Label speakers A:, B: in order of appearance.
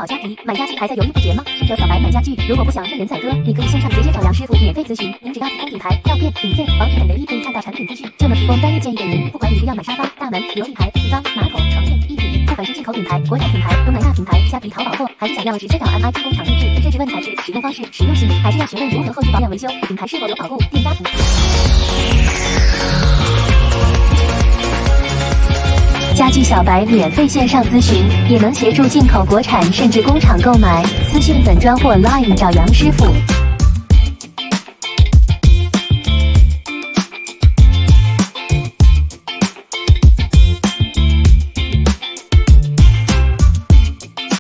A: 好家皮，买家具还在犹豫不决吗？需求小白买家具，如果不想任人宰割，你可以线上直接找杨师傅免费咨询。您只要提供品牌、照片、影片、网址等唯一可以看到产品资讯，就能提供专业建议给您。不管你是要买沙发、大门、琉璃台、浴缸、马桶、床垫、一体，不管是进口品牌、国产品牌、东南亚品牌、虾皮淘宝货，还是想要直接找 MIT 工厂定制，甚至问材质、使用方式、实用性，还是要询问如何后续保养维修，品牌是否有保护，店家服务。家具小白免费线上咨询，也能协助进口国产甚至工厂购买。私讯粉专或 Line 找杨师傅。